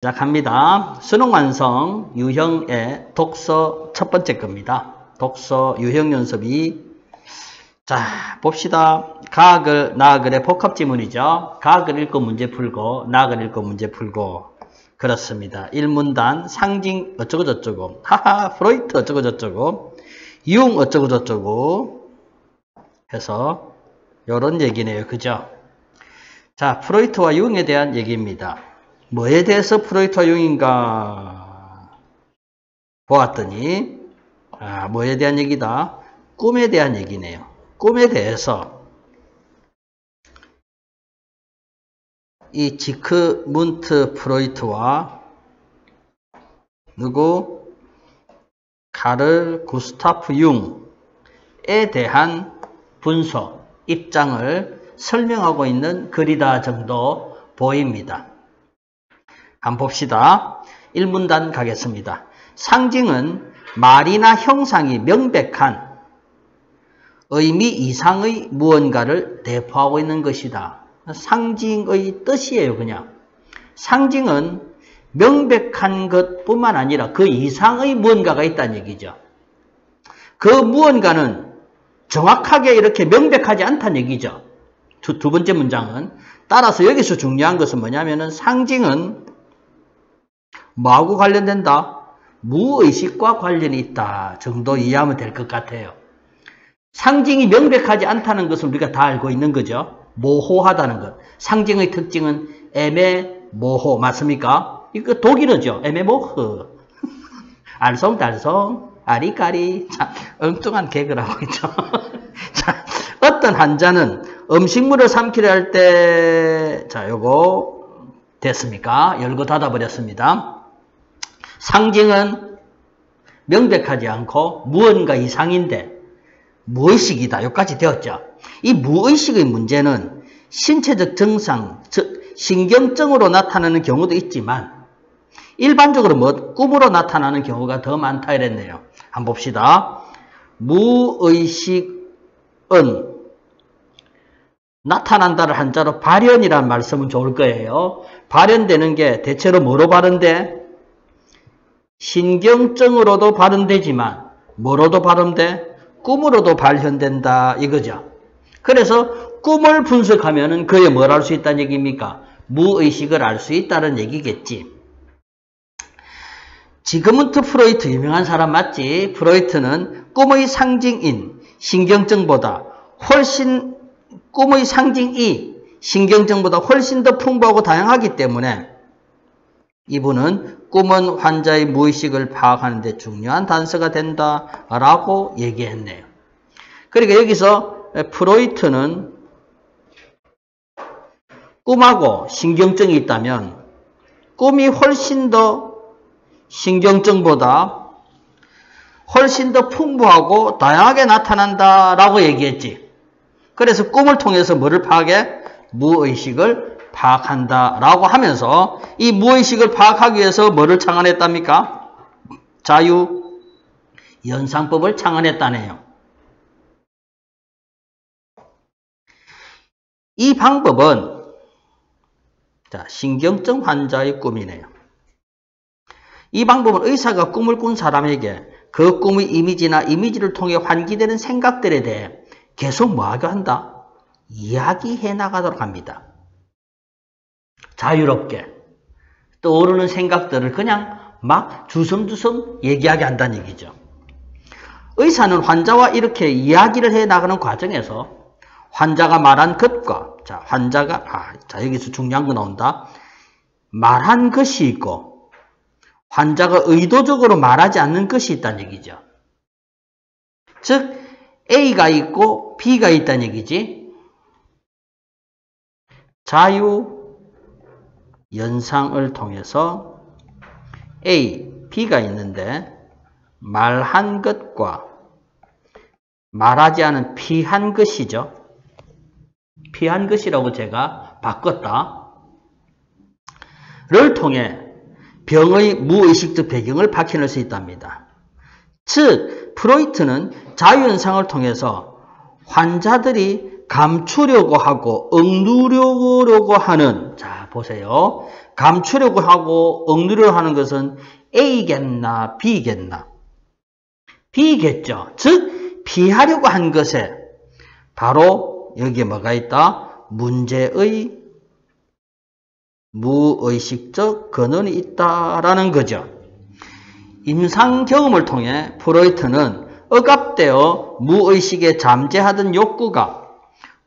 시작합니다. 수능 완성 유형의 독서 첫 번째 겁니다. 독서 유형 연습이 자 봅시다. 가글, 나글의 복합 지문이죠. 가글 읽고 문제 풀고 나글 읽고 문제 풀고 그렇습니다. 1문단 상징 어쩌고 저쩌고 하하 프로이트 어쩌고 저쩌고 융 어쩌고 저쩌고 해서 요런 얘기네요. 그죠? 자 프로이트와 융에 대한 얘기입니다. 뭐에 대해서 프로이트와 융인가 보았더니 뭐에 대한 얘기다? 꿈에 대한 얘기네요. 꿈에 대해서 이 지크문트 프로이트와 누구? 카를 구스타프 융에 대한 분석, 입장을 설명하고 있는 글이다 정도 보입니다. 한번 봅시다. 1문단 가겠습니다. 상징은 말이나 형상이 명백한 의미 이상의 무언가를 내포하고 있는 것이다. 상징의 뜻이에요. 그냥 상징은 명백한 것뿐만 아니라 그 이상의 무언가가 있다는 얘기죠. 그 무언가는 정확하게 이렇게 명백하지 않다는 얘기죠. 두 번째 문장은. 따라서 여기서 중요한 것은 뭐냐면은 상징은 뭐하고 관련된다? 무의식과 관련이 있다 정도 이해하면 될 것 같아요. 상징이 명백하지 않다는 것을 우리가 다 알고 있는 거죠. 모호하다는 것. 상징의 특징은 애매모호 맞습니까? 이거 독일어죠. 애매모호. 알쏭달쏭 아리까리. 자, 엉뚱한 개그를 하고 있죠. 자, 어떤 한자는 음식물을 삼키려 할 때 자, 요거 됐습니까? 열고 닫아 버렸습니다. 상징은 명백하지 않고 무언가 이상인데 무의식이다. 여기까지 되었죠. 이 무의식의 문제는 신체적 증상, 즉 신경증으로 나타나는 경우도 있지만 일반적으로 꿈으로 나타나는 경우가 더 많다 이랬네요. 한번 봅시다. 무의식은 나타난다를 한자로 발현이라는 말씀은 좋을 거예요. 발현되는 게 대체로 뭐로 발현돼? 신경증으로도 발현되지만 뭐로도 발현돼? 꿈으로도 발현된다 이거죠. 그래서 꿈을 분석하면은 그에 뭘 알 수 있다는 얘기입니까? 무의식을 알 수 있다는 얘기겠지. 지그문트 프로이트 유명한 사람 맞지? 프로이트는 꿈의 상징인 신경증보다 훨씬 꿈의 상징이 신경증보다 훨씬 더 풍부하고 다양하기 때문에 이분은 꿈은 환자의 무의식을 파악하는 데 중요한 단서가 된다라고 얘기했네요. 그러니까 여기서 프로이트는 꿈하고 신경증이 있다면 꿈이 훨씬 더 신경증보다 훨씬 더 풍부하고 다양하게 나타난다라고 얘기했지. 그래서 꿈을 통해서 뭐를 파악해? 무의식을 파악한다라고 하면서 이 무의식을 파악하기 위해서 뭐를 창안했답니까? 자유연상법을 창안했다네요. 이 방법은 자, 신경증 환자의 꿈이네요. 이 방법은 의사가 꿈을 꾼 사람에게 그 꿈의 이미지나 이미지를 통해 환기되는 생각들에 대해 계속 뭐하게 한다? 이야기해 나가도록 합니다. 자유롭게 떠오르는 생각들을 그냥 막 주섬주섬 얘기하게 한다는 얘기죠. 의사는 환자와 이렇게 이야기를 해 나가는 과정에서 환자가 말한 것과 자 환자가 자 여기서 중요한 거 나온다. 말한 것이 있고 환자가 의도적으로 말하지 않는 것이 있다는 얘기죠. 즉 A가 있고 B가 있다는 얘기지. 자유연상을 통해서 A, B가 있는데 말한 것과 말하지 않은 피한 것이죠. 피한 것이라고 제가 바꿨다. 를 통해 병의 무의식적 배경을 밝혀낼 수 있답니다. 즉 프로이트는 자유연상을 통해서 환자들이 감추려고 하고 억누르려고 하는 자 보세요. 감추려고 하고 억누르려고 하는 것은 A겠나 B겠나? B겠죠. 즉 피하려고 한 것에 바로 여기에 뭐가 있다? 문제의 무의식적 근원이 있다라는 거죠. 임상 경험을 통해 프로이트는 억압되어 무의식에 잠재하던 욕구가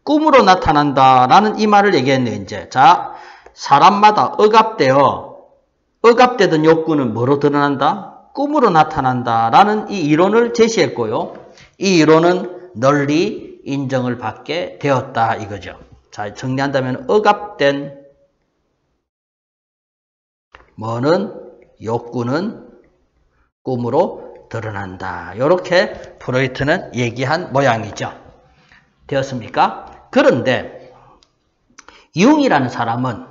꿈으로 나타난다라는 이 말을 얘기했네요. 이제 자, 사람마다 억압되던 욕구는 뭐로 드러난다? 꿈으로 나타난다라는 이 이론을 제시했고요. 이 이론은 널리 인정을 받게 되었다 이거죠. 자, 정리한다면 억압된 뭐는 욕구는 꿈으로 드러난다. 이렇게 프로이트는 얘기한 모양이죠. 되었습니까? 그런데 융이라는 사람은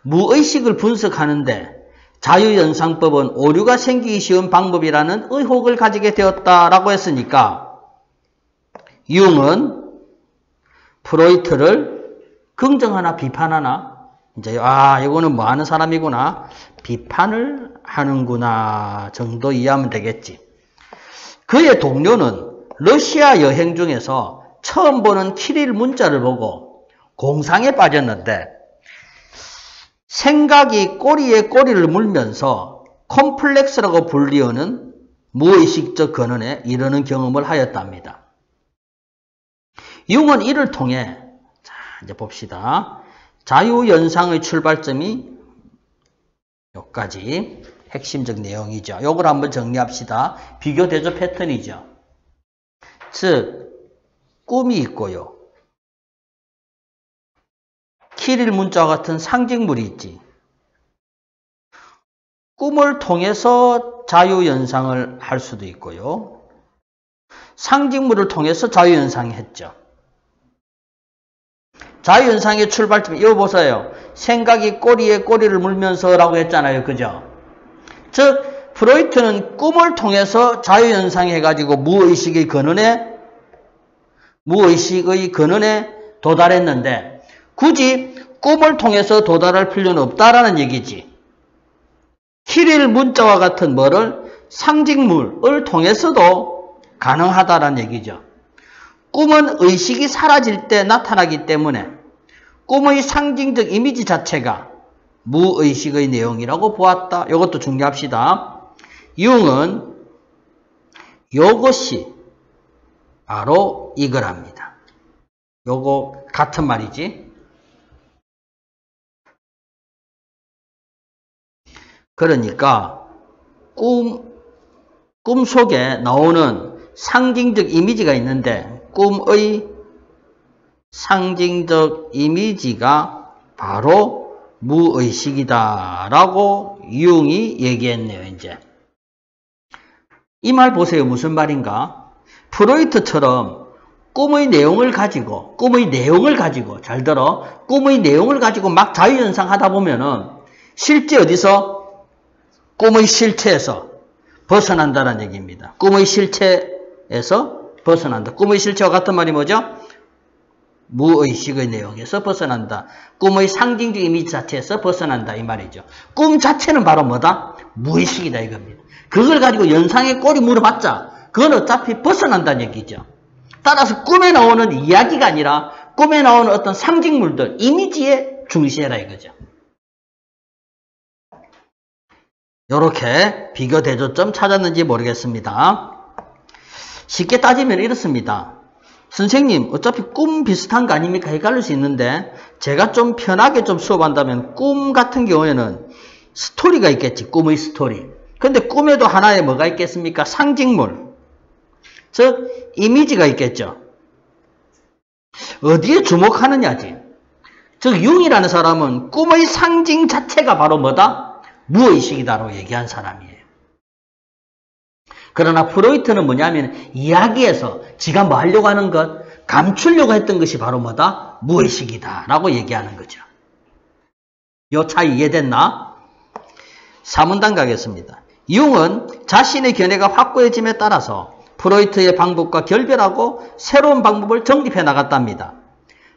무의식을 분석하는데 자유연상법은 오류가 생기기 쉬운 방법이라는 의혹을 가지게 되었다라고 했으니까 융은 프로이트를 긍정하나 비판하나? 이제 이거는 뭐 하는 사람이구나. 비판을 하는구나 정도 이해하면 되겠지. 그의 동료는 러시아 여행 중에서 처음 보는 키릴 문자를 보고 공상에 빠졌는데 생각이 꼬리에 꼬리를 물면서 콤플렉스라고 불리우는 무의식적 근원에 이르는 경험을 하였답니다. 융은 이를 통해 자, 이제 봅시다. 자유연상의 출발점이 여기까지 핵심적 내용이죠. 요걸 한번 정리합시다. 비교 대조 패턴이죠. 즉 꿈이 있고요. 키릴 문자와 같은 상징물이 있지. 꿈을 통해서 자유연상을 할 수도 있고요. 상징물을 통해서 자유연상을 했죠. 자유연상의 출발점, 이거 보세요. 생각이 꼬리에 꼬리를 물면서 라고 했잖아요. 그죠? 즉, 프로이트는 꿈을 통해서 자유연상을 해가지고 무의식의 근원에 도달했는데, 굳이 꿈을 통해서 도달할 필요는 없다라는 얘기지. 키릴 문자와 같은 뭐를 상징물을 통해서도 가능하다라는 얘기죠. 꿈은 의식이 사라질 때 나타나기 때문에 꿈의 상징적 이미지 자체가 무의식의 내용이라고 보았다. 이것도 중요합시다. 융은 이것이 바로 이거랍니다. 요거 같은 말이지. 그러니까 꿈 속에 나오는 상징적 이미지가 있는데 꿈의 상징적 이미지가 바로 무의식이다라고 융이 얘기했네요. 이제 이 말 보세요. 무슨 말인가? 프로이트처럼 꿈의 내용을 가지고 잘 들어. 꿈의 내용을 가지고 막 자유연상 하다 보면은 실제 어디서 꿈의 실체에서 벗어난다는 얘기입니다. 꿈의 실체에서 벗어난다. 꿈의 실체와 같은 말이 뭐죠? 무의식의 내용에서 벗어난다. 꿈의 상징적 이미지 자체에서 벗어난다. 이 말이죠. 꿈 자체는 바로 뭐다? 무의식이다 이겁니다. 그걸 가지고 연상에 꼬리 물어봤자 그건 어차피 벗어난다는 얘기죠. 따라서 꿈에 나오는 이야기가 아니라 꿈에 나오는 어떤 상징물들, 이미지에 중시해라 이거죠. 이렇게 비교 대조점 찾았는지 모르겠습니다. 쉽게 따지면 이렇습니다. 선생님, 어차피 꿈 비슷한 거 아닙니까? 헷갈릴 수 있는데 제가 좀 편하게 좀 수업한다면 꿈 같은 경우에는 스토리가 있겠지. 꿈의 스토리. 근데 꿈에도 하나의 뭐가 있겠습니까? 상징물. 즉 이미지가 있겠죠. 어디에 주목하느냐지. 즉 융이라는 사람은 꿈의 상징 자체가 바로 뭐다? 무의식이다라고 얘기한 사람이에요. 그러나 프로이트는 뭐냐면 이야기에서 지가 뭐 하려고 하는 것, 감추려고 했던 것이 바로 뭐다? 무의식이다라고 얘기하는 거죠. 요 차이 이해됐나? 3문단 가겠습니다. 융은 자신의 견해가 확고해짐에 따라서 프로이트의 방법과 결별하고 새로운 방법을 정립해 나갔답니다.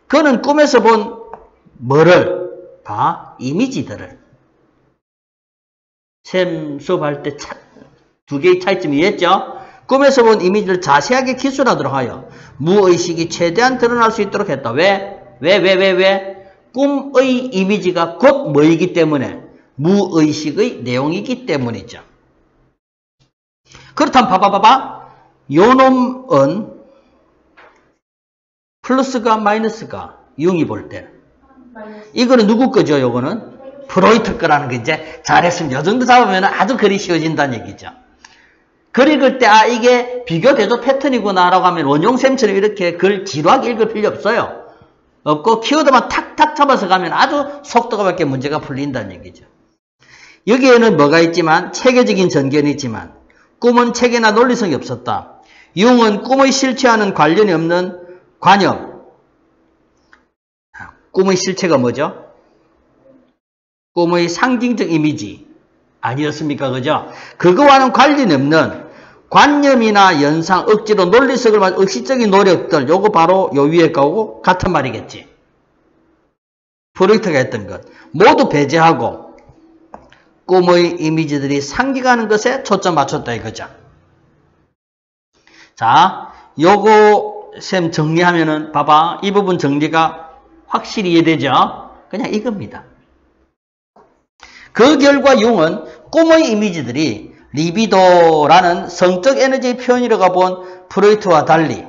그는 꿈에서 본 뭐를 봐, 이미지들을. 쌤 수업할 때 두 개의 차이점이 이해했죠? 꿈에서 본 이미지를 자세하게 기술하도록 하여 무의식이 최대한 드러날 수 있도록 했다. 왜? 꿈의 이미지가 곧 뭐이기 때문에? 무의식의 내용이기 때문이죠. 그렇다면 봐봐. 요 놈은 플러스가 마이너스가 융이 볼 때. 이거는 누구 거죠? 요거는 프로이트 거라는 거 이제 잘했으면 요 정도 잡으면 아주 글이 쉬워진다는 얘기죠. 글을 읽을 때 이게 비교 대조 패턴이구나 라고 하면 원용쌤처럼 이렇게 글 지루하게 읽을 필요 없어요. 없고 키워드만 탁탁 잡아서 가면 아주 속도가 밖에 문제가 풀린다는 얘기죠. 여기에는 뭐가 있지만 체계적인 전견이 있지만 꿈은 체계나 논리성이 없었다. 융은 꿈의 실체와는 관련이 없는 관념. 꿈의 실체가 뭐죠? 꿈의 상징적 이미지 아니었습니까? 그죠? 그거와는 관련이 없는 관념이나 연상, 억지로 논리성을 말한 의식적인 노력들, 요거 바로 요 위에 거고 같은 말이겠지. 프로이트가 했던 것 모두 배제하고 꿈의 이미지들이 상징하는 것에 초점 맞췄다 이거죠. 자, 요거 쌤 정리하면은 봐봐. 이 부분 정리가 확실히 이해되죠? 그냥 이겁니다. 그 결과 융은 꿈의 이미지들이 리비도라는 성적 에너지의 표현이라고 본 프로이트와 달리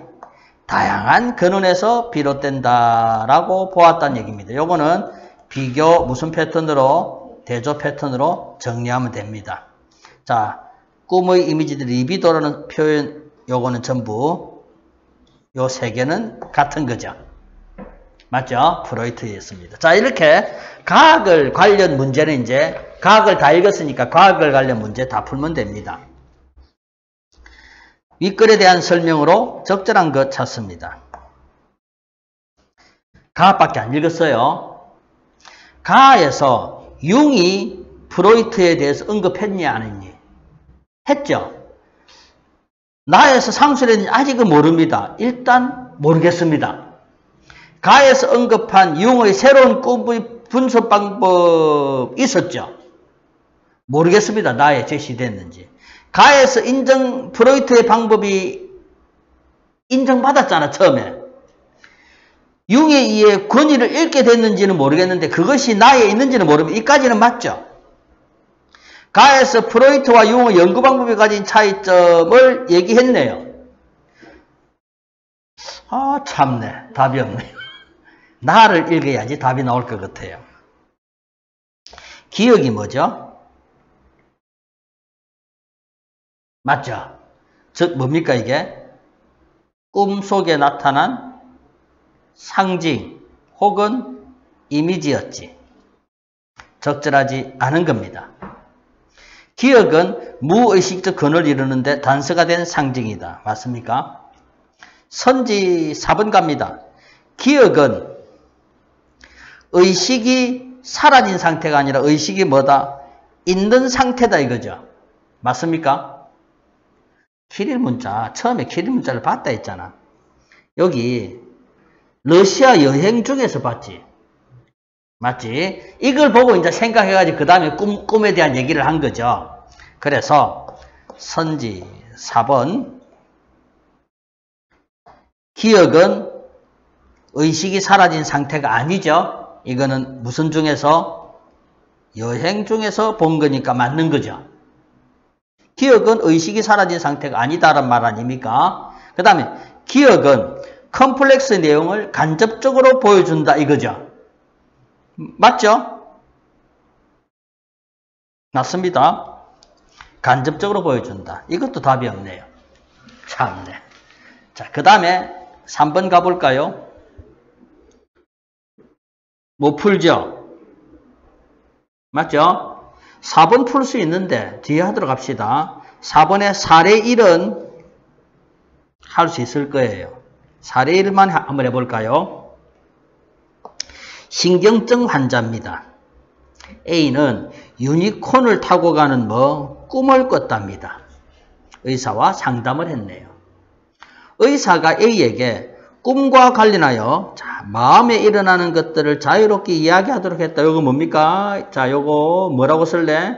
다양한 근원에서 비롯된다라고 보았다는 얘기입니다. 요거는 비교 무슨 패턴으로? 대조 패턴으로 정리하면 됩니다. 자, 꿈의 이미지들 리비도라는 표현 요거는 전부 요 세 개는 같은 거죠. 맞죠? 프로이트였습니다. 자, 이렇게 과학을 관련 문제는 이제 과학을 다 읽었으니까 과학을 관련 문제 다 풀면 됩니다. 윗글에 대한 설명으로 적절한 것 찾습니다. 가밖에 안 읽었어요. 가에서 융이 프로이트에 대해서 언급했니 안 했니? 했죠. 나에서 상술했는지 아직은 모릅니다. 일단 모르겠습니다. 가에서 언급한 융의 새로운 꿈의 분석 방법 있었죠. 모르겠습니다. 나에 제시됐는지. 가에서 프로이트의 방법이 인정받았잖아, 처음에. 융에 의해 권위를 잃게 됐는지는 모르겠는데 그것이 나에 있는지는 모르면 이까지는 맞죠. 가에서 프로이트와 융의 연구 방법이 가진 차이점을 얘기했네요. 아, 참네. 답이 없네요. 나를 읽어야지 답이 나올 것 같아요. 기억이 뭐죠? 맞죠? 즉 뭡니까 이게? 꿈속에 나타난 상징 혹은 이미지였지. 적절하지 않은 겁니다. 기억은 무의식적 근원을 이루는데 단서가 된 상징이다. 맞습니까? 선지 4번 갑니다. 기억은 의식이 사라진 상태가 아니라 의식이 뭐다? 있는 상태다 이거죠. 맞습니까? 키릴 문자, 처음에 키릴 문자를 봤다 했잖아. 여기 러시아 여행 중에서 봤지. 맞지? 이걸 보고 이제 생각해가지고 그 다음에 꿈에 대한 얘기를 한 거죠. 그래서 선지 4번 기억은 의식이 사라진 상태가 아니죠. 이거는 무슨 중에서? 여행 중에서 본 거니까 맞는 거죠. 기억은 의식이 사라진 상태가 아니다라는 말 아닙니까? 그 다음에 기억은 컴플렉스 내용을 간접적으로 보여준다 이거죠. 맞죠? 맞습니다. 간접적으로 보여준다. 이것도 답이 없네요. 참네. 자, 그 다음에 3번 가볼까요? 못 풀죠? 맞죠? 4번 풀 수 있는데 뒤에 하도록 합시다. 4번의 사례 1은 할 수 있을 거예요. 사례 1만 한번 해볼까요? 신경증 환자입니다. A는 유니콘을 타고 가는 꿈을 꿨답니다. 의사와 상담을 했네요. 의사가 A에게 꿈과 관련하여 자, 마음에 일어나는 것들을 자유롭게 이야기하도록 했다. 요거 뭡니까? 자, 요거 뭐라고 쓸래?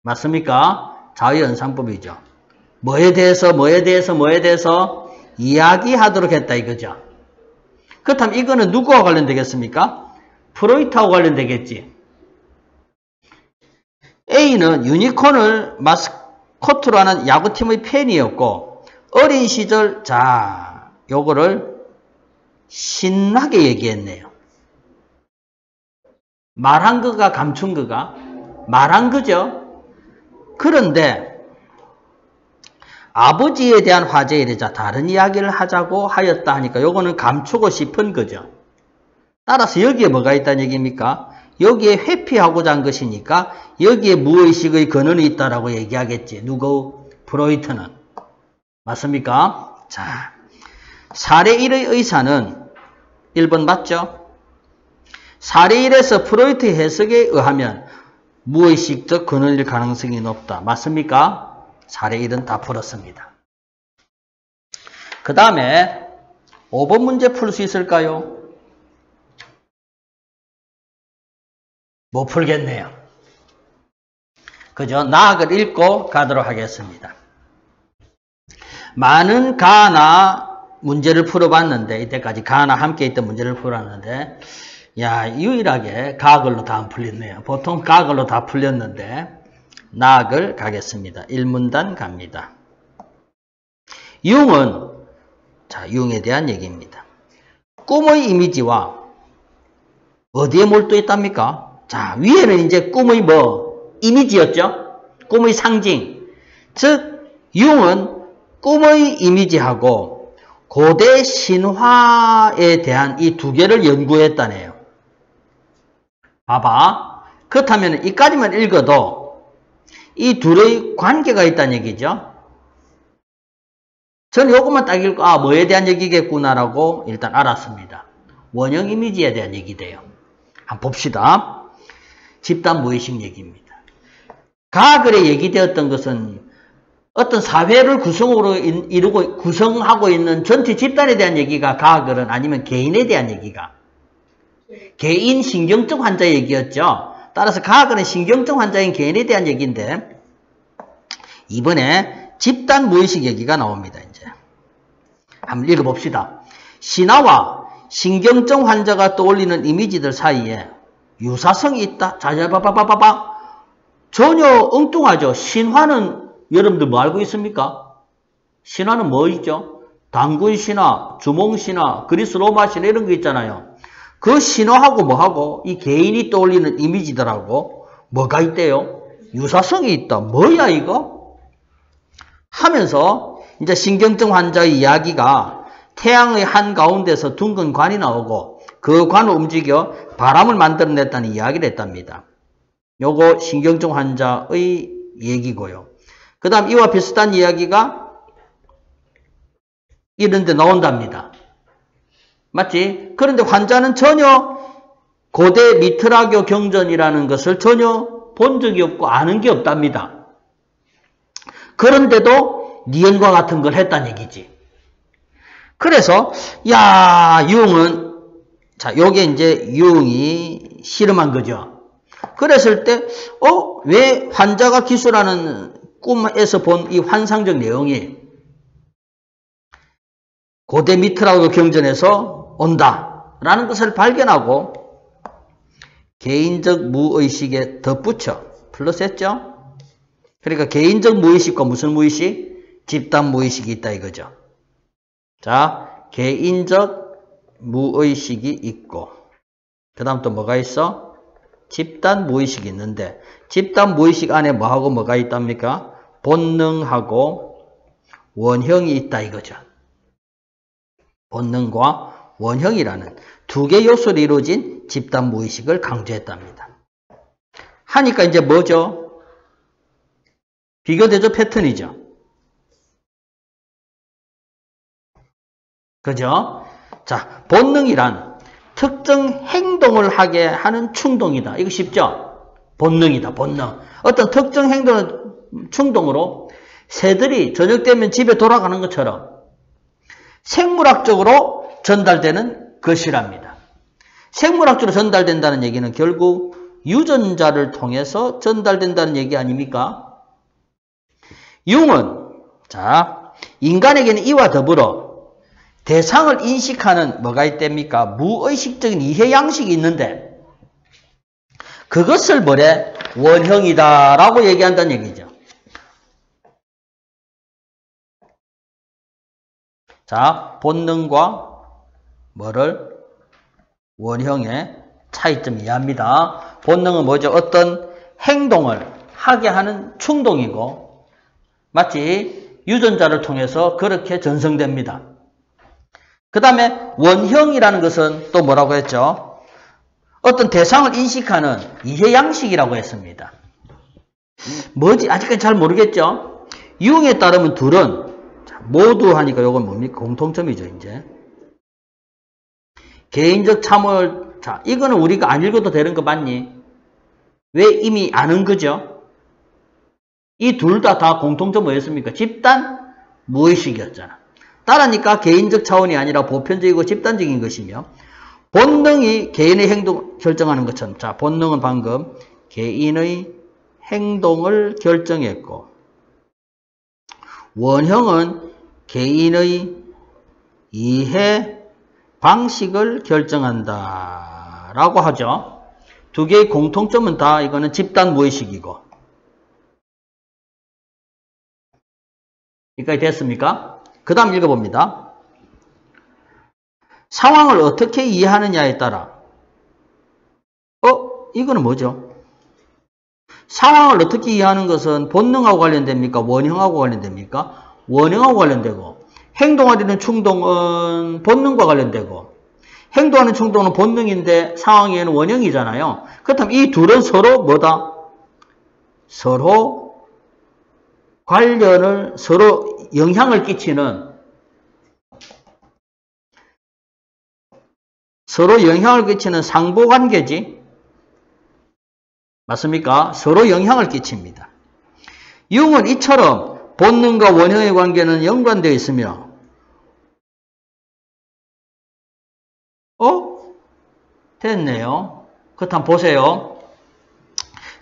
맞습니까? 자유연상법이죠. 뭐에 대해서 이야기하도록 했다 이거죠. 그렇다면 이거는 누구와 관련되겠습니까? 프로이트하고 관련되겠지. A는 유니콘을 마스코트로 하는 야구팀의 팬이었고 어린 시절 자 요거를 신나게 얘기했네요. 말한 거가 감춘 거가 말한 거죠. 그런데 아버지에 대한 화제에 이르자 다른 이야기를 하자고 하였다 하니까 요거는 감추고 싶은 거죠. 따라서 여기에 뭐가 있다는 얘기입니까? 여기에 회피하고자 한 것이니까 여기에 무의식의 근원이 있다라고 얘기하겠지. 누구? 프로이트는. 맞습니까? 자, 사례 1의 의사는 1번 맞죠? 사례 1에서 프로이트의 해석에 의하면 무의식적 근원일 가능성이 높다. 맞습니까? 사례 1은 다 풀었습니다. 그 다음에 5번 문제 풀 수 있을까요? 못 풀겠네요. 그죠? 나학을 읽고 가도록 하겠습니다. 많은 가나 문제를 풀어봤는데 이때까지 가나 함께 있던 문제를 풀었는데 야 유일하게 가글로 다 안 풀렸네요. 보통 가글로 다 풀렸는데 나학을 가겠습니다. 1문단 갑니다. 융은 자 융에 대한 얘기입니다. 꿈의 이미지와 어디에 몰두했답니까? 자 위에는 이제 꿈의 뭐 이미지였죠. 꿈의 상징. 즉 융은 꿈의 이미지하고 고대 신화에 대한 이 두 개를 연구했다네요. 봐봐. 그렇다면 이까지만 읽어도 이 둘의 관계가 있다는 얘기죠. 저는 이것만 딱 읽고 아 뭐에 대한 얘기겠구나라고 일단 알았습니다. 원형 이미지에 대한 얘기돼요. 한번 봅시다. 집단 무의식 얘기입니다. 가글에 얘기되었던 것은 어떤 사회를 구성하고 있는 전체 집단에 대한 얘기가 가글은 아니면 개인에 대한 얘기가 개인 신경증 환자 얘기였죠. 따라서 가글은 신경증 환자인 개인에 대한 얘기인데 이번에 집단 무의식 얘기가 나옵니다. 이제 한번 읽어봅시다. 신화와 신경증 환자가 떠올리는 이미지들 사이에 유사성이 있다. 자, 봐봐. 전혀 엉뚱하죠. 신화는 여러분들 뭐 알고 있습니까? 신화는 뭐 있죠? 단군 신화, 주몽 신화, 그리스 로마 신화 이런 거 있잖아요. 그 신화하고 뭐하고 이 개인이 떠올리는 이미지들하고 뭐가 있대요? 유사성이 있다. 뭐야 이거? 하면서 이제 신경증 환자의 이야기가 태양의 한가운데서 둥근 관이 나오고 그 관을 움직여 바람을 만들어냈다는 이야기를 했답니다. 요거 신경증 환자의 얘기고요. 그 다음 이와 비슷한 이야기가 이런 데 나온답니다. 맞지? 그런데 환자는 전혀 고대 미트라교 경전이라는 것을 전혀 본 적이 없고 아는 게 없답니다. 그런데도 니은과 같은 걸 했다는 얘기지. 그래서 야 융은 자 요게 이제 융이 실험한 거죠. 그랬을 때 왜 환자가 기술하는 꿈에서 본 이 환상적 내용이 고대 미트라교 경전에서 온다라는 것을 발견하고 개인적 무의식에 덧붙여 플러스했죠. 그러니까 개인적 무의식과 무슨 무의식? 집단 무의식이 있다 이거죠. 자, 개인적 무의식이 있고 그 다음 또 뭐가 있어? 집단 무의식이 있는데 집단 무의식 안에 뭐하고 뭐가 있답니까? 본능하고 원형이 있다 이거죠. 본능과 원형이라는 두 개 요소로 이루어진 집단 무의식을 강조했답니다. 하니까 이제 뭐죠? 비교대조 패턴이죠. 그죠? 자, 본능이란 특정 행동을 하게 하는 충동이다. 이거 쉽죠? 본능이다, 본능. 어떤 특정 행동을 충동으로 새들이 저녁 되면 집에 돌아가는 것처럼 생물학적으로 전달되는 것이랍니다. 생물학적으로 전달된다는 얘기는 결국 유전자를 통해서 전달된다는 얘기 아닙니까? 융은 자, 인간에게는 이와 더불어 대상을 인식하는 뭐가 있답니까? 무의식적인 이해 양식이 있는데 그것을 뭐래? 원형이다라고 얘기한다는 얘기죠. 자, 본능과 뭐를? 원형의 차이점 이해합니다. 본능은 뭐죠? 어떤 행동을 하게 하는 충동이고 마치 유전자를 통해서 그렇게 전성됩니다. 그 다음에 원형이라는 것은 또 뭐라고 했죠? 어떤 대상을 인식하는 이해 양식이라고 했습니다. 뭐지? 아직까지 잘 모르겠죠? 융에 따르면 둘은 모두 하니까 이건 뭡니까? 공통점이죠, 이제. 개인적 참을, 자, 이거는 우리가 안 읽어도 되는 거 맞니? 왜 이미 아는 거죠? 이 둘 다 공통점 뭐였습니까? 집단 무의식이었잖아. 따라니까 개인적 차원이 아니라 보편적이고 집단적인 것이며, 본능이 개인의 행동을 결정하는 것처럼, 자, 본능은 방금 개인의 행동을 결정했고, 원형은 개인의 이해 방식을 결정한다 라고 하죠. 두 개의 공통점은 다 이거는 집단 무의식이고. 여기까지 됐습니까? 그 다음 읽어봅니다. 상황을 어떻게 이해하느냐에 따라 이거는 뭐죠? 상황을 어떻게 이해하는 것은 본능하고 관련됩니까? 원형하고 관련됩니까? 원형하고 관련되고 행동하려는 충동은 본능과 관련되고 행동하는 충동은 본능인데 상황에는 원형이잖아요. 그렇다면 이 둘은 서로 뭐다? 서로 관련을 서로 영향을 끼치는 상보관계지. 맞습니까? 서로 영향을 끼칩니다. 융은 이처럼 본능과 원형의 관계는 연관되어 있으며 됐네요. 그렇다면 보세요.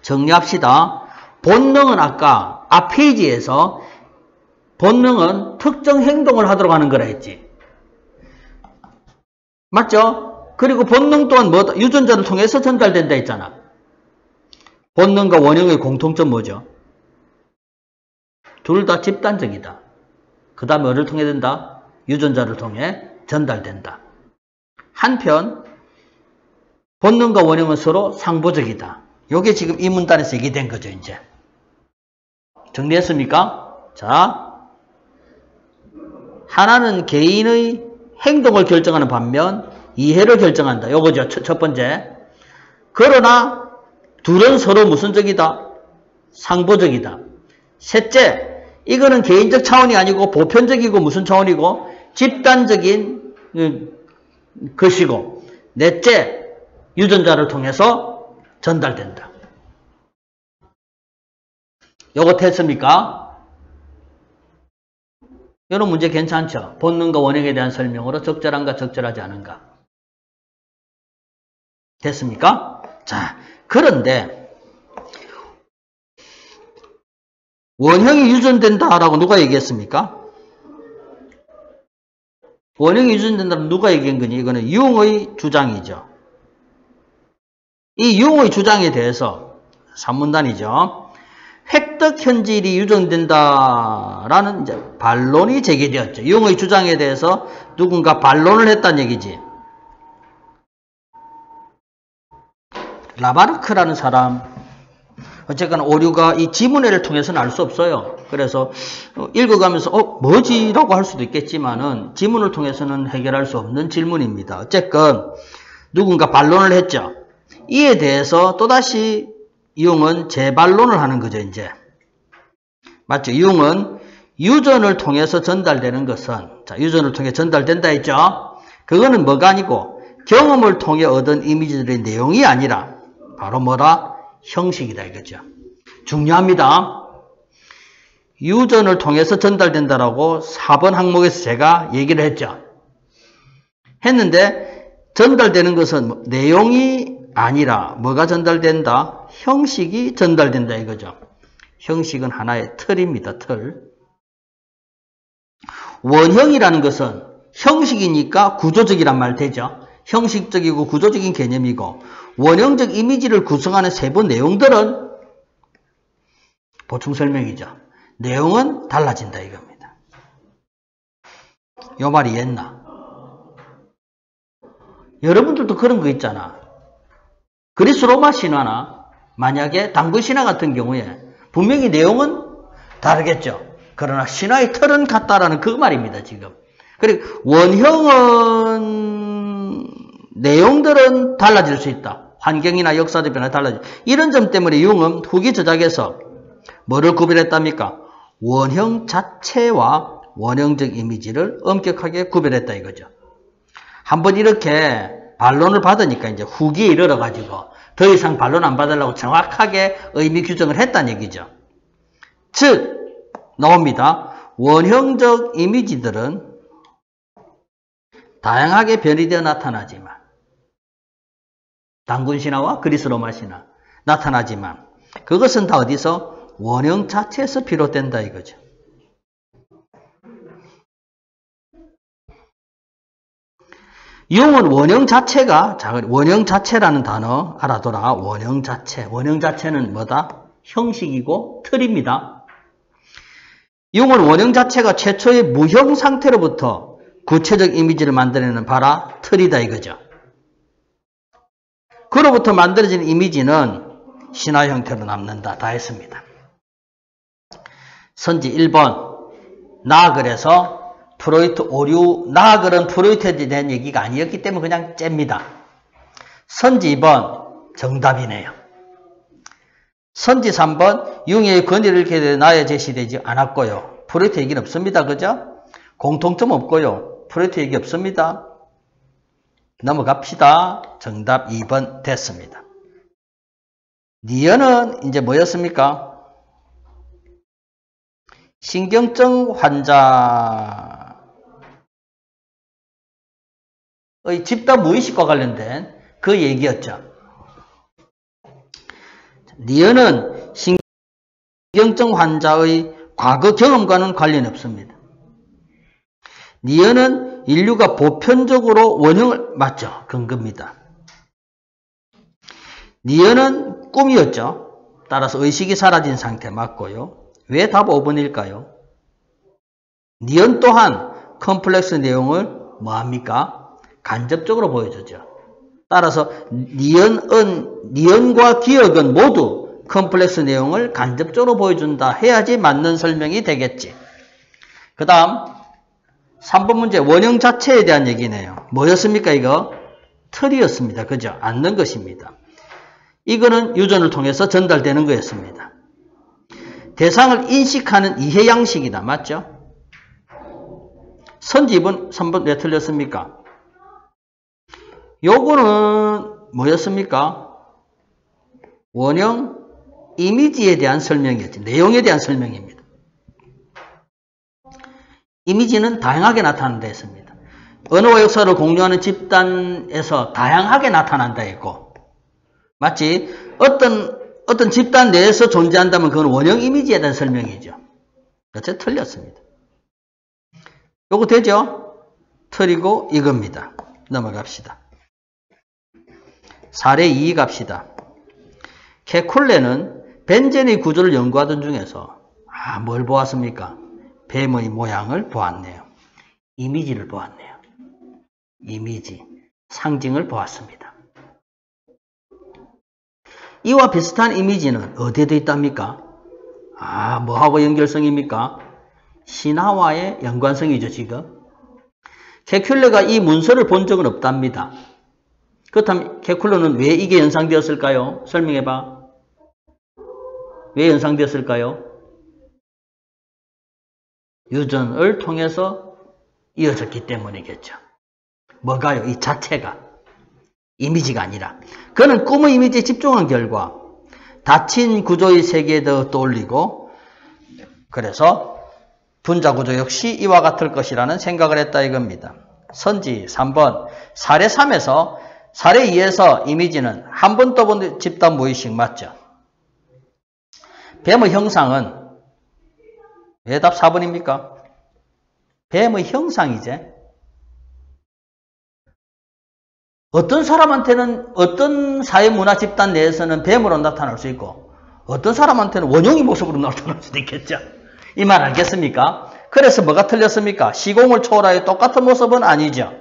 정리합시다. 본능은 아까 앞 페이지에서 본능은 특정 행동을 하도록 하는 거라 했지. 맞죠? 그리고 본능 또한 뭐다? 유전자를 통해서 전달된다 했잖아. 본능과 원형의 공통점 뭐죠? 둘 다 집단적이다. 그 다음에 뭐를 통해 된다? 유전자를 통해 전달된다. 한편 본능과 원형은 서로 상보적이다. 이게 지금 이 문단에서 얘기된 거죠, 이제. 정리했습니까? 자, 하나는 개인의 행동을 결정하는 반면 이해를 결정한다. 요거죠, 첫 번째. 그러나 둘은 서로 무슨 적이다? 상보적이다. 셋째, 이거는 개인적 차원이 아니고 보편적이고 무슨 차원이고 집단적인 것이고, 넷째, 유전자를 통해서 전달된다. 요거 됐습니까? 이런 문제 괜찮죠? 본능과 원형에 대한 설명으로 적절한가 적절하지 않은가. 됐습니까? 자, 그런데 원형이 유전된다라고 누가 얘기했습니까? 원형이 유전된다라고 누가 얘기한 거니? 이거는 융의 주장이죠. 이 융의 주장에 대해서 산문단이죠. 획득 현질이 유전된다라는 이제 반론이 제기되었죠. 융의 주장에 대해서 누군가 반론을 했다는 얘기지. 라마르크라는 사람, 어쨌거나 오류가 이 지문회를 통해서는 알 수 없어요. 그래서 읽어가면서 뭐지? 라고 할 수도 있겠지만은 지문을 통해서는 해결할 수 없는 질문입니다. 어쨌건 누군가 반론을 했죠. 이에 대해서 또다시 융은 재반론을 하는 거죠, 이제. 맞죠? 융은 유전을 통해서 전달되는 것은, 자, 유전을 통해 전달된다 했죠? 그거는 뭐가 아니고 경험을 통해 얻은 이미지들의 내용이 아니라 바로 뭐라? 형식이다 이거죠. 중요합니다. 유전을 통해서 전달된다라고 4번 항목에서 제가 얘기를 했는데 전달되는 것은 내용이 아니라 뭐가 전달된다? 형식이 전달된다 이거죠. 형식은 하나의 틀입니다. 틀. 원형이라는 것은 형식이니까 구조적이란 말 되죠. 형식적이고 구조적인 개념이고 원형적 이미지를 구성하는 세부 내용들은 보충 설명이죠. 내용은 달라진다 이겁니다. 요 말이 이해했나? 여러분들도 그런 거 있잖아. 그리스 로마 신화나 만약에 당군 신화 같은 경우에 분명히 내용은 다르겠죠. 그러나 신화의 틀은 같다라는 그 말입니다. 지금. 그리고 원형은 내용들은 달라질 수 있다. 환경이나 역사적 변화 달라질. 이런 점 때문에 융은 후기 저작에서 뭐를 구별했답니까? 원형 자체와 원형적 이미지를 엄격하게 구별했다 이거죠. 한번 이렇게 반론을 받으니까 이제 후기에 이르러가지고 더 이상 반론 안 받으려고 정확하게 의미 규정을 했다는 얘기죠. 즉 나옵니다. 원형적 이미지들은 다양하게 변이되어 나타나지만 당군 신화와 그리스 로마 신화 나타나지만 그것은 다 어디서? 원형 자체에서 비롯된다 이거죠. 융은 원형 자체가, 원형 자체라는 단어 알아둬라. 원형 자체. 원형 자체는 뭐다? 형식이고 틀입니다. 융은 원형 자체가 최초의 무형 상태로부터 구체적 이미지를 만들어내는 바라 틀이다 이거죠. 그로부터 만들어진 이미지는 신화 형태로 남는다. 다 했습니다. 선지 1번. 나글에서 프로이트 오류, 나글은 프로이트에 대한 얘기가 아니었기 때문에 그냥 잽니다. 선지 2번 정답이네요. 선지 3번 융의 권위를 이렇게 나에 제시되지 않았고요. 프로이트 얘기는 없습니다. 그죠? 공통점 없고요. 프로이트 얘기 없습니다. 넘어갑시다. 정답 2번 됐습니다. 니은은 이제 뭐였습니까? 신경증 환자의 집단 무의식과 관련된 그 얘기였죠. 니은은 신경증 환자의 과거 경험과는 관련이 없습니다. 니은은 인류가 보편적으로 원형을 맞죠. 근거입니다. 니은은 꿈이었죠. 따라서 의식이 사라진 상태 맞고요. 왜 답 5번일까요? 니은 또한 컴플렉스 내용을 뭐합니까? 간접적으로 보여주죠. 따라서 니은과 기억은 모두 컴플렉스 내용을 간접적으로 보여준다 해야지 맞는 설명이 되겠지. 그 다음 3번 문제 원형 자체에 대한 얘기네요. 뭐였습니까 이거? 틀이었습니다. 그죠? 않는 것입니다. 이거는 유전을 통해서 전달되는 거였습니다. 대상을 인식하는 이해 양식이다. 맞죠? 선지 2번, 3번 왜 틀렸습니까? 요거는 뭐였습니까? 원형 이미지에 대한 설명이었지. 내용에 대한 설명입니다. 이미지는 다양하게 나타난다 했습니다. 언어와 역사를 공유하는 집단에서 다양하게 나타난다 했고, 마치 어떤 집단 내에서 존재한다면 그건 원형 이미지에 대한 설명이죠. 그렇죠? 틀렸습니다. 요거 되죠? 틀리고 이겁니다. 넘어갑시다. 사례 2 갑시다. 케쿨레는 벤젠의 구조를 연구하던 중에서 뭘 보았습니까? 뱀의 모양을 보았네요. 이미지를 보았네요. 이미지, 상징을 보았습니다. 이와 비슷한 이미지는 어디에 있답니까? 뭐하고 연결성입니까? 신화와의 연관성이죠, 지금. 케쿨레가 이 문서를 본 적은 없답니다. 그렇다면 케쿨레는 왜 이게 연상되었을까요? 설명해봐. 왜 연상되었을까요? 유전을 통해서 이어졌기 때문이겠죠. 뭐가요? 이 자체가. 이미지가 아니라. 그는 꿈의 이미지에 집중한 결과 닫힌 구조의 세계에 더 떠올리고 그래서 분자구조 역시 이와 같을 것이라는 생각을 했다 이겁니다. 선지 3번. 사례 3에서 사례 2에서 이미지는 한 번 떠본 집단 무의식 맞죠? 뱀의 형상은 왜 답 4번입니까? 뱀의 형상이제. 어떤 사람한테는 어떤 사회문화 집단 내에서는 뱀으로 나타날 수 있고 어떤 사람한테는 원흉이 모습으로 나타날 수도 있겠죠. 이 말 알겠습니까? 그래서 뭐가 틀렸습니까? 시공을 초월하여 똑같은 모습은 아니죠.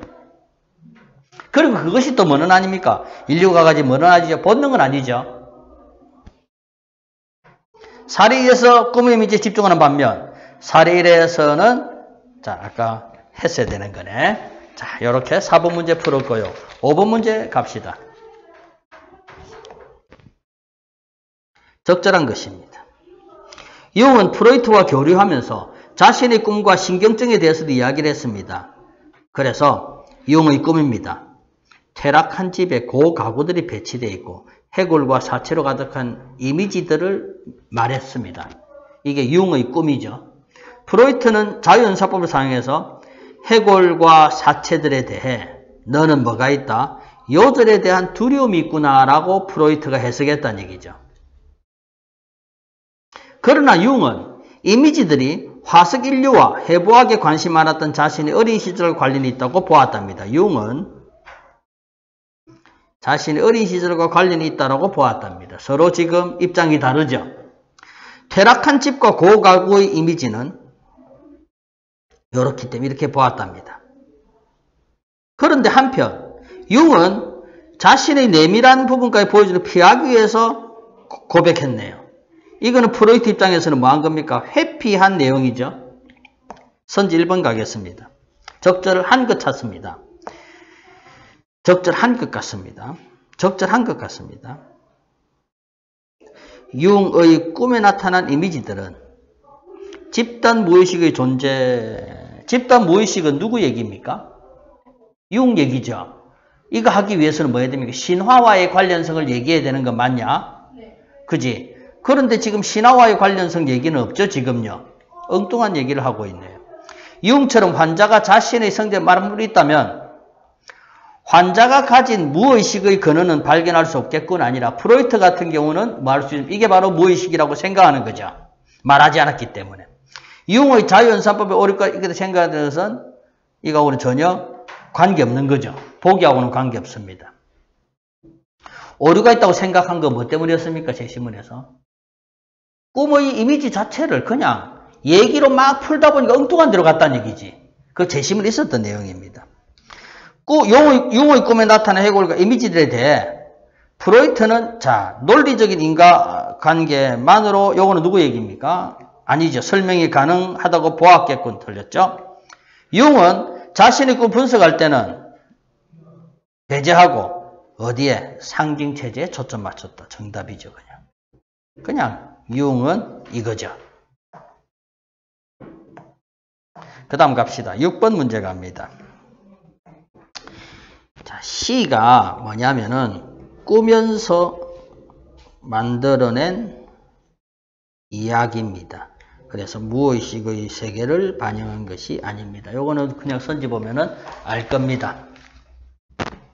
그리고 그것이 또 뭐는 아닙니까? 인류가 가진 뭐는 아니죠. 본능은 아니죠. 사례 2에서 꿈의 이미지에 집중하는 반면 사례 1에서는 자 아까 했어야 되는 거네. 자, 이렇게 4번 문제 풀었고요. 5번 문제 갑시다. 적절한 것입니다. 융은 프로이트와 교류하면서 자신의 꿈과 신경증에 대해서도 이야기를 했습니다. 그래서 융의 꿈입니다. 퇴락한 집에 고가구들이 배치되어 있고 해골과 사체로 가득한 이미지들을 말했습니다. 이게 융의 꿈이죠. 프로이트는 자유연사법을 사용해서 해골과 사체들에 대해 너는 뭐가 있다? 요절에 대한 두려움이 있구나라고 프로이트가 해석했다는 얘기죠. 그러나 융은 이미지들이 화석 인류와 해부학에 관심 많았던 자신의 어린 시절 관련이 있다고 보았답니다. 융은 자신의 어린 시절과 관련이 있다고 보았답니다. 서로 지금 입장이 다르죠. 퇴락한 집과 고가구의 이미지는 이렇기 때문에 이렇게 보았답니다. 그런데 한편 융은 자신의 내밀한 부분까지 보여주는 피하기 위해서 고백했네요. 이거는 프로이트 입장에서는 뭐 한 겁니까? 회피한 내용이죠. 선지 1번 가겠습니다. 적절한 것 찾습니다. 적절한 것 같습니다. 적절한 것 같습니다. 융의 꿈에 나타난 이미지들은 집단 무의식의 존재. 집단 무의식은 누구 얘기입니까? 융 얘기죠. 이거 하기 위해서는 뭐 해야 됩니까? 신화와의 관련성을 얘기해야 되는 거 맞냐? 네. 그지? 그런데 지금 신화와의 관련성 얘기는 없죠, 지금요. 엉뚱한 얘기를 하고 있네요. 융처럼 환자가 자신의 성대에 말물이 있다면 환자가 가진 무의식의 근원은 발견할 수 없겠군 아니라 프로이트 같은 경우는 뭐 할 수 있는 이게 바로 무의식이라고 생각하는 거죠. 말하지 않았기 때문에. 융의 자유연산법에 오류가 있게 생각하는 것은 이거하고는 전혀 관계없는 거죠. 보기하고는 관계없습니다. 오류가 있다고 생각한 거 뭐 때문이었습니까? 제시문에서. 꿈의 이미지 자체를 그냥 얘기로 막 풀다 보니까 엉뚱한 데로 갔다는 얘기지. 그 제시문에 있었던 내용입니다. 융의 꿈에 나타난 해골과 이미지들에 대해 프로이트는 자 논리적인 인과관계만으로 요거는 누구 얘기입니까? 아니죠. 설명이 가능하다고 보았겠군. 틀렸죠? 융은 자신의 꿈 분석할 때는 배제하고 어디에? 상징체제에 초점 맞췄다. 정답이죠. 그냥 융은 이거죠. 그 다음 갑시다. 6번 문제 갑니다. 자, 시가 뭐냐면은 꾸면서 만들어낸 이야기입니다. 그래서 무의식의 세계를 반영한 것이 아닙니다. 요거는 그냥 선지 보면은 알 겁니다.